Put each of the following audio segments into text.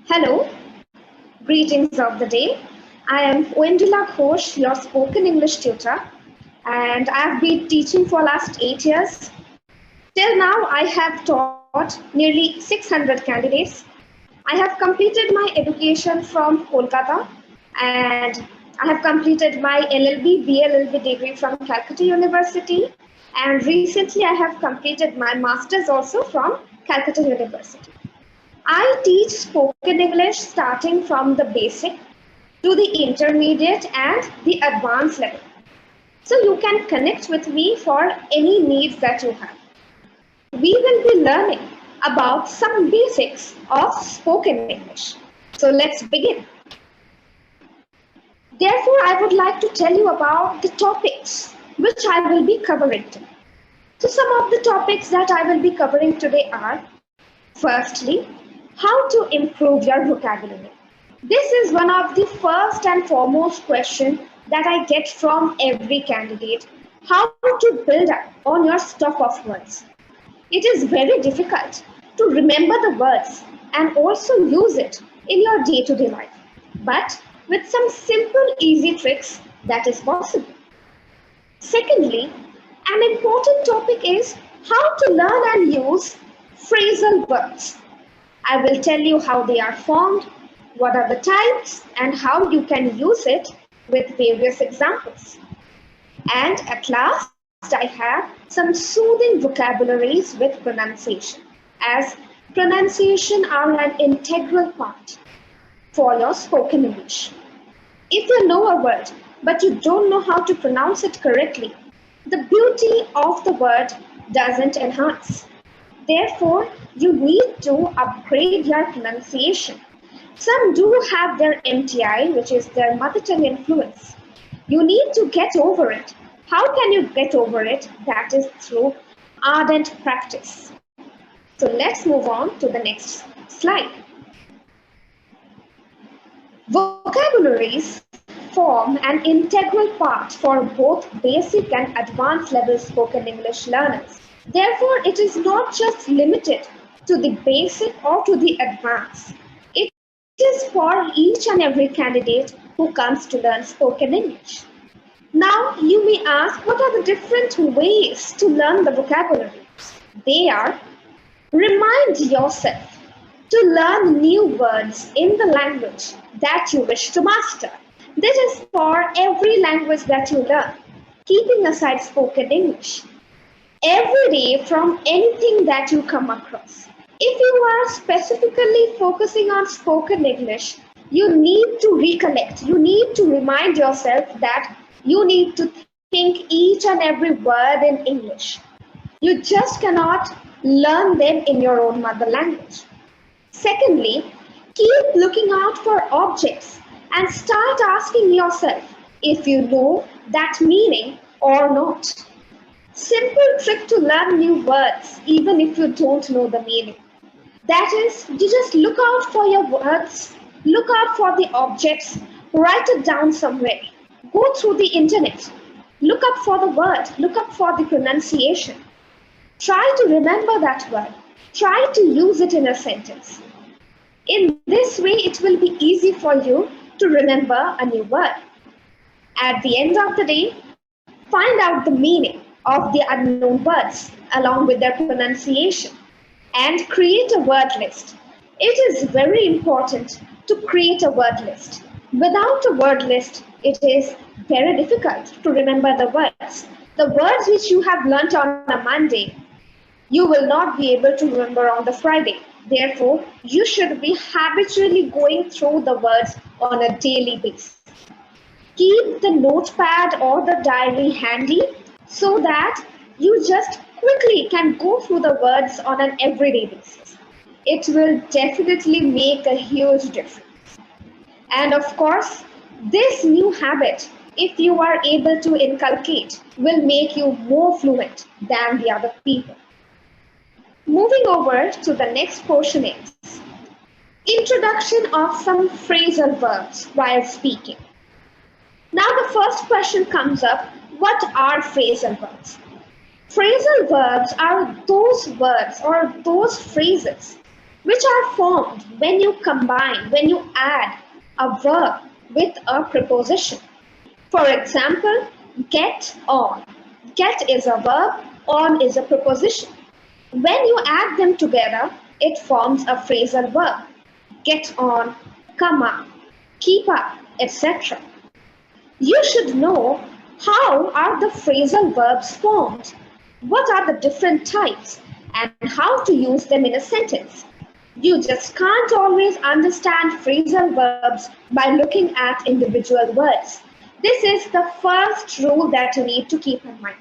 Hello, greetings of the day. I am Oindrilla Ghosh, your spoken English tutor, and I've been teaching for last 8 years. Till now, I have taught nearly 600 candidates. I have completed my education from Kolkata, and I have completed my LLB, BLLB degree from Calcutta University, and recently I have completed my master's also from Calcutta University. I teach spoken English starting from the basic to the intermediate and the advanced level. So you can connect with me for any needs that you have. We will be learning about some basics of spoken English. So let's begin. Therefore, I would like to tell you about the topics which I will be covering today. So some of the topics that I will be covering today are, firstly, how to improve your vocabulary. This is one of the first and foremost questions that I get from every candidate. How to build up on your stock of words. It is very difficult to remember the words and also use it in your day-to-day life. But with some simple, easy tricks, that is possible. Secondly, an important topic is how to learn and use phrasal verbs. I will tell you how they are formed, what are the types, and how you can use it with various examples. And at last, I have some soothing vocabularies with pronunciation, as pronunciation are an integral part for your spoken English. If you know a word, but you don't know how to pronounce it correctly, the beauty of the word doesn't enhance. Therefore, you need to upgrade your pronunciation. Some do have their MTI, which is their mother tongue influence. You need to get over it. How can you get over it? That is through ardent practice. So let's move on to the next slide. Vocabularies form an integral part for both basic and advanced level spoken English learners. Therefore, it is not just limited to the basic or to the advanced. It is for each and every candidate who comes to learn spoken English. Now, you may ask, what are the different ways to learn the vocabulary? They are: remind yourself to learn new words in the language that you wish to master. This is for every language that you learn, keeping aside spoken English. Every day from anything that you come across. If you are specifically focusing on spoken English, you need to recollect, you need to remind yourself that you need to think each and every word in English. You just cannot learn them in your own mother language. Secondly, keep looking out for objects and start asking yourself if you know that meaning or not. Simple trick to learn new words even if you don't know the meaning. That is, you just look out for your words, look out for the objects, write it down somewhere. Go through the internet, look up for the word, look up for the pronunciation. Try to remember that word, try to use it in a sentence. In this way, it will be easy for you to remember a new word. At the end of the day, find out the meaning of the unknown words along with their pronunciation and create a word list. It is very important to create a word list. Without a word list, it is very difficult to remember the words. The words which you have learnt on a Monday, you will not be able to remember on the Friday. Therefore, you should be habitually going through the words on a daily basis. Keep the notepad or the diary handy so that you just quickly can go through the words on an everyday basis. It will definitely make a huge difference. And of course, this new habit, if you are able to inculcate, will make you more fluent than the other people. Moving over to the next portion is introduction of some phrasal verbs while speaking. Now the first question comes up, what are phrasal verbs? Phrasal verbs are those words or those phrases which are formed when you combine, when you add a verb with a preposition. For example, get on. Get is a verb, on is a preposition. When you add them together, it forms a phrasal verb. Get on, come up, keep up, etc. You should know how are the phrasal verbs formed, what are the different types, and how to use them in a sentence. You just can't always understand phrasal verbs by looking at individual words. This is the first rule that you need to keep in mind.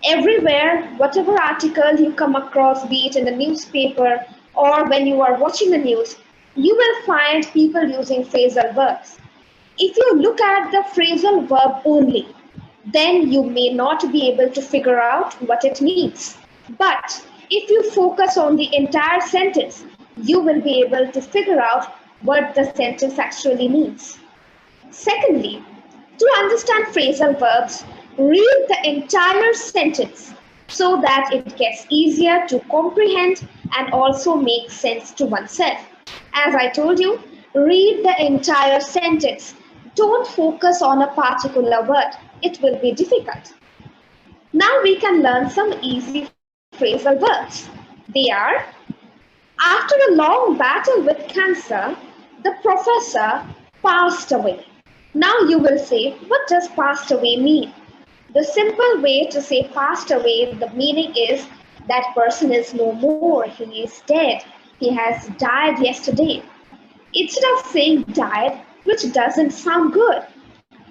Everywhere, whatever article you come across, be it in a newspaper or when you are watching the news, you will find people using phrasal verbs. If you look at the phrasal verb only, then you may not be able to figure out what it means. But if you focus on the entire sentence, you will be able to figure out what the sentence actually means. Secondly, to understand phrasal verbs, read the entire sentence so that it gets easier to comprehend and also make sense to oneself. As I told you, read the entire sentence. Don't focus on a particular word. It will be difficult. Now we can learn some easy phrasal verbs. They are, after a long battle with cancer, the professor passed away. Now you will say, what does passed away mean? The simple way to say passed away, the meaning is that person is no more, he is dead, he has died yesterday. Instead of saying died, which doesn't sound good,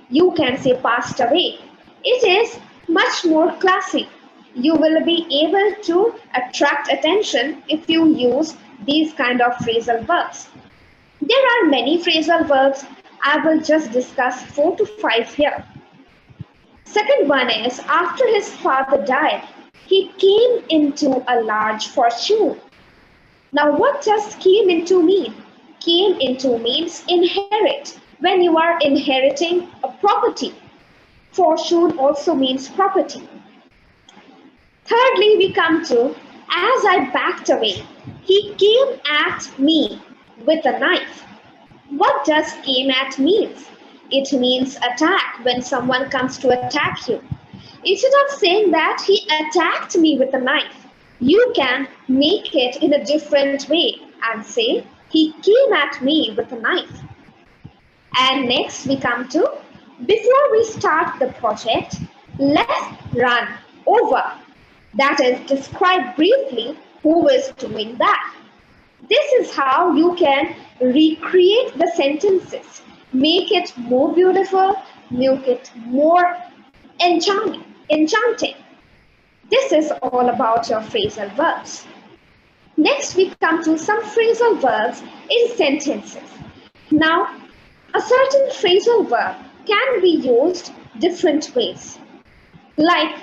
you can say passed away. It is much more classy. You will be able to attract attention if you use these kind of phrasal verbs. There are many phrasal verbs. I will just discuss 4 to 5 here. Second one is, after his father died, he came into a large fortune. Now what does came into mean? Came into means inherit. When you are inheriting a property, fortune also means property. Thirdly, we come to, as I backed away, he came at me with a knife. What does came at means? It means attack, when someone comes to attack you. Instead of saying that he attacked me with a knife, you can make it in a different way and say, he came at me with a knife. And next we come to, before we start the project, let's run over. That is, describe briefly who is doing that. This is how you can recreate the sentences, make it more beautiful, make it more enchanting. This is all about your phrasal verbs. Next, we come to some phrasal verbs in sentences. Now, a certain phrasal verb can be used different ways. Like,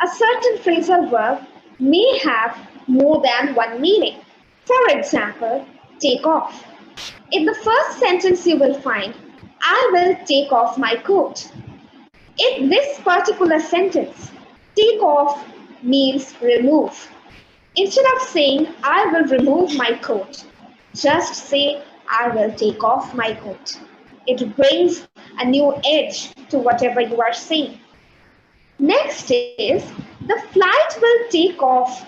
a certain phrasal verb may have more than one meaning. For example, take off. In the first sentence you will find, I will take off my coat. In this particular sentence, take off means remove. Instead of saying, I will remove my coat, just say, I will take off my coat. It brings a new edge to whatever you are saying. Next is, the flight will take off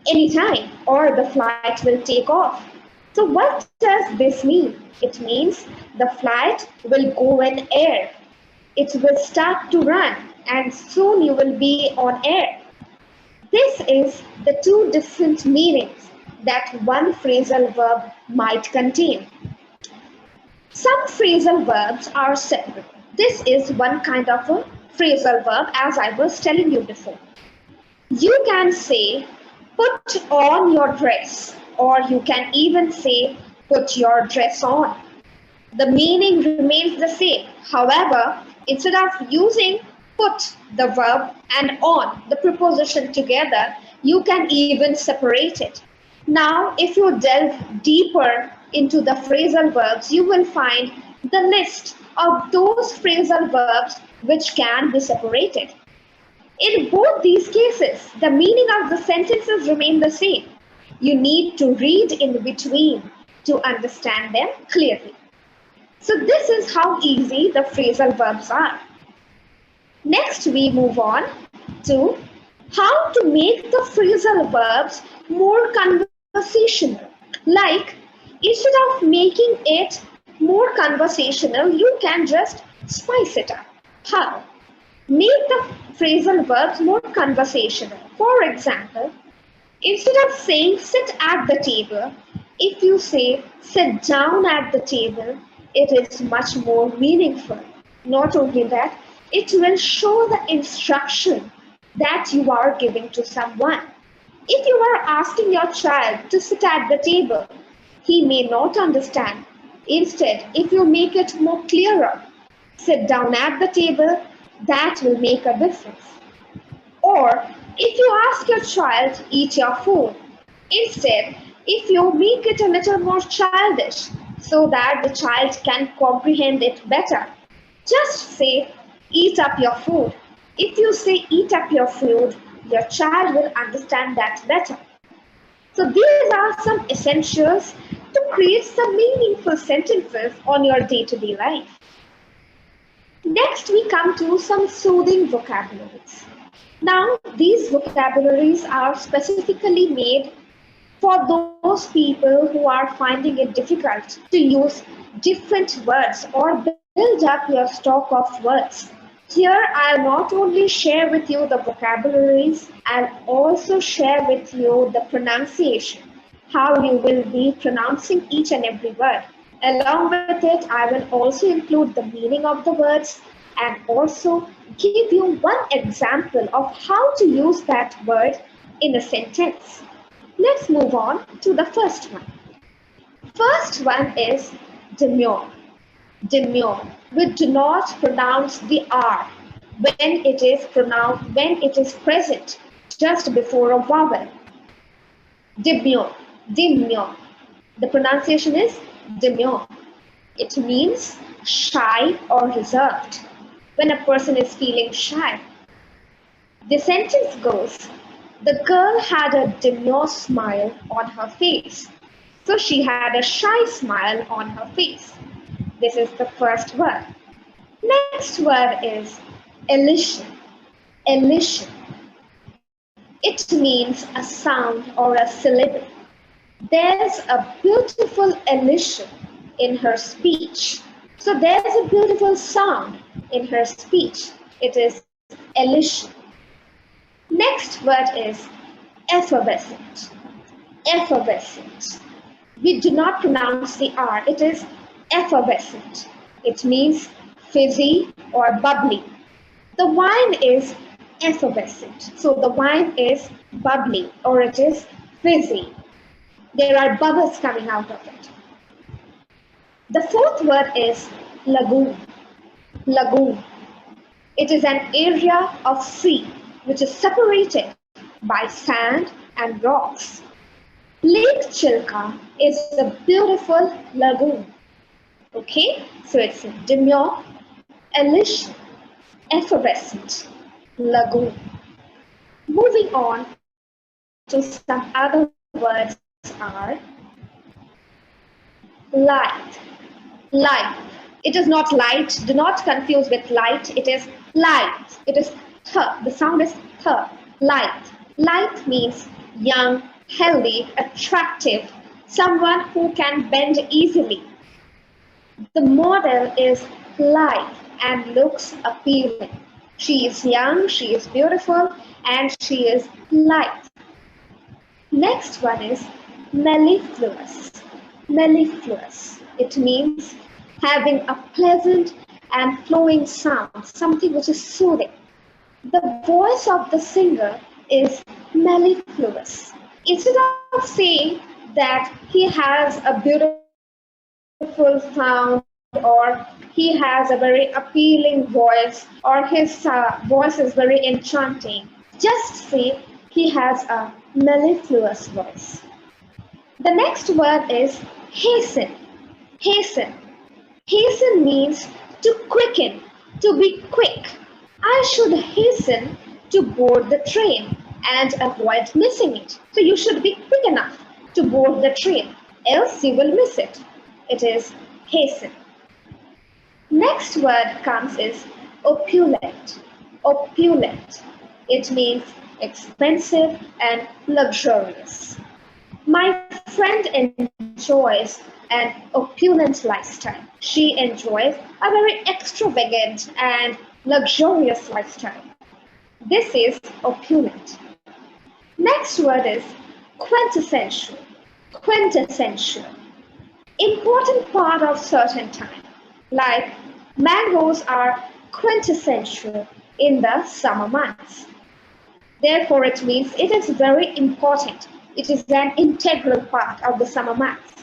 anytime, or the flight will take off. So what does this mean? It means the flight will go in air. It will start to run and soon you will be on air. This is the two different meanings that one phrasal verb might contain. Some phrasal verbs are separate. This is one kind of a phrasal verb, as I was telling you before. You can say, put on your dress, or you can even say, put your dress on. The meaning remains the same. However, instead of using put, the verb, and on, the preposition together, you can even separate it. Now, if you delve deeper into the phrasal verbs, you will find the list of those phrasal verbs which can be separated. In both these cases, the meaning of the sentences remain the same. You need to read in between to understand them clearly. So this is how easy the phrasal verbs are. Next, we move on to how to make the phrasal verbs more conversational. Like, instead of making it more conversational, you can just spice it up. How? Make the phrasal verbs more conversational. For example, instead of saying sit at the table, if you say sit down at the table, it is much more meaningful. Not only that, it will show the instruction that you are giving to someone. If you are asking your child to sit at the table, he may not understand. Instead, if you make it more clearer, sit down at the table, that will make a difference. Or if you ask your child, eat your food, instead, if you make it a little more childish so that the child can comprehend it better, just say, eat up your food. If you say, eat up your food, your child will understand that better. So these are some essentials to create some meaningful sentences on your day-to-day life. Next, we come to some soothing vocabularies. Now, these vocabularies are specifically made for those people who are finding it difficult to use different words or build up your stock of words. Here, I'll not only share with you the vocabularies, I'll also share with you the pronunciation, how you will be pronouncing each and every word. Along with it, I will also include the meaning of the words and also give you one example of how to use that word in a sentence. Let's move on to the first one. First one is demure. Demure. We do not pronounce the R when it is present just before a vowel. Demure. Demure. The pronunciation is demure. It means shy or reserved. When a person is feeling shy. The sentence goes, the girl had a demure smile on her face. So she had a shy smile on her face. This is the first word. Next word is elision. Elision. It means a sound or a syllable. There's a beautiful elision in her speech. So there's a beautiful sound in her speech. It is elision. Next word is effervescent. Effervescent. We do not pronounce the R. It is effervescent. It means fizzy or bubbly. The wine is effervescent. So the wine is bubbly or it is fizzy. There are bubbles coming out of it. The fourth word is lagoon. Lagoon. It is an area of sea which is separated by sand and rocks. Lake Chilka is a beautiful lagoon. Okay, so it's demure, elision, effervescent, lagoon. Moving on to some other words are light. Light. It is not light. Do not confuse with light. It is light. It is th. The sound is th. Light. Light means young, healthy, attractive, someone who can bend easily. The model is light and looks appealing. She is young, she is beautiful, and she is light. Next one is mellifluous. Mellifluous. It means having a pleasant and flowing sound, something which is soothing. The voice of the singer is mellifluous. Instead of saying that he has a beautiful sound or he has a very appealing voice or his voice is very enchanting, just say he has a mellifluous voice. The next word is hasten. Hasten. Hasten means to quicken, to be quick. I should hasten to board the train and avoid missing it. So you should be quick enough to board the train, else you will miss it. It is hasten. Next word comes is opulent. Opulent. It means expensive and luxurious. My friend enjoys an opulent lifestyle. She enjoys a very extravagant and luxurious lifestyle. This is opulent. Next word is quintessential. Quintessential. Important part of certain time. Like mangoes are quintessential in the summer months. Therefore, it means it is very important. It is an integral part of the summer months.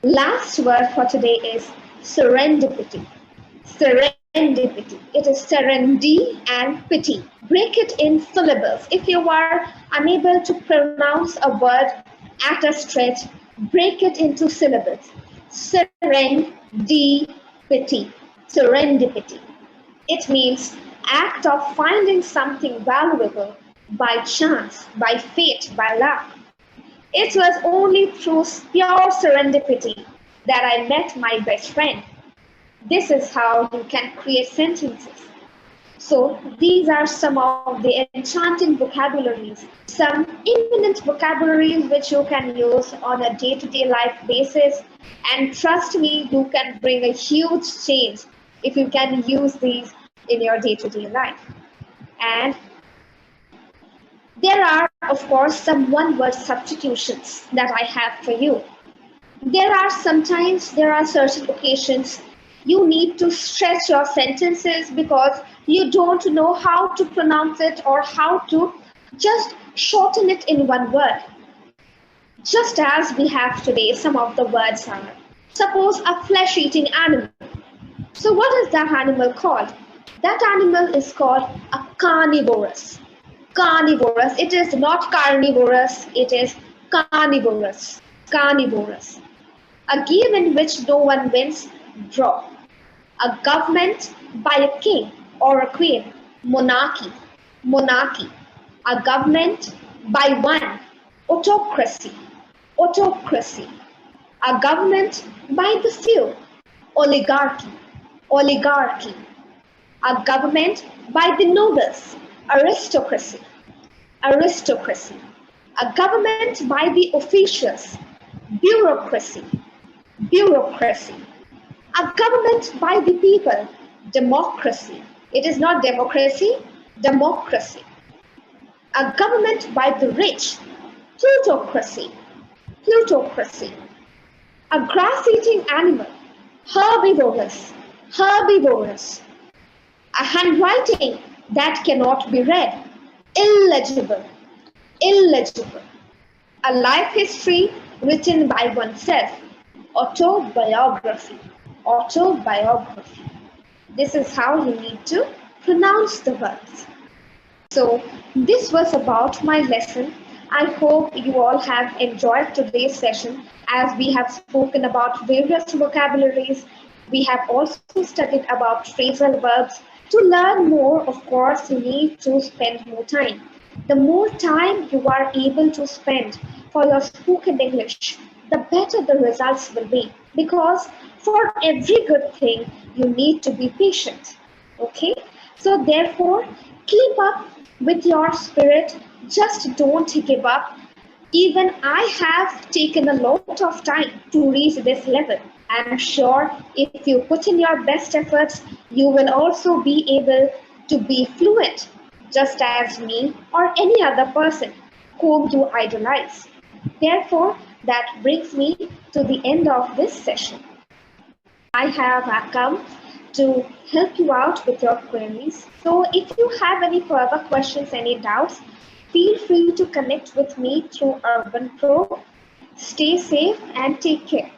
Last word for today is serendipity. Serendipity. It is serendi and pity. Break it in syllables. If you are unable to pronounce a word at a stretch, break it into syllables. Serendipity. Serendipity. It means act of finding something valuable by chance, by fate, by luck. It was only through pure serendipity that I met my best friend. This is how you can create sentences. So these are some of the enchanting vocabularies, some eminent vocabularies which you can use on a day-to-day life basis. And trust me, you can bring a huge change if you can use these in your day-to-day life. And there are, of course, some one-word substitutions that I have for you. There are certain occasions you need to stretch your sentences because you don't know how to pronounce it or how to just shorten it in one word. Just as we have today, some of the words are, suppose a flesh-eating animal. So what is that animal called? That animal is called a carnivorous. Carnivorous. It is not carnivorous, it is carnivorous. Carnivorous. A game in which no one wins, draw. A government by a king or a queen, monarchy. Monarchy. A government by one, autocracy. Autocracy. A government by the few, oligarchy. Oligarchy. A government by the nobles, aristocracy. Aristocracy. A government by the officials, bureaucracy. Bureaucracy. A government by the people, democracy. It is not democracy, democracy. A government by the rich, plutocracy. Plutocracy. A grass-eating animal, herbivorous. Herbivorous. A handwriting that cannot be read, illegible. Illegible. A life history written by oneself, autobiography. Autobiography. This is how you need to pronounce the words. So this was about my lesson. I hope you all have enjoyed today's session as we have spoken about various vocabularies. We have also studied about phrasal verbs. To learn more, of course, you need to spend more time. The more time you are able to spend for your spoken English, the better the results will be. Because for every good thing, you need to be patient. Okay? So therefore, keep up with your spirit. Just don't give up. Even I have taken a lot of time to reach this level. I'm sure if you put in your best efforts, you will also be able to be fluent, just as me or any other person whom you idolize. Therefore, that brings me to the end of this session. I have come to help you out with your queries. So if you have any further questions, any doubts, feel free to connect with me through UrbanPro. Stay safe and take care.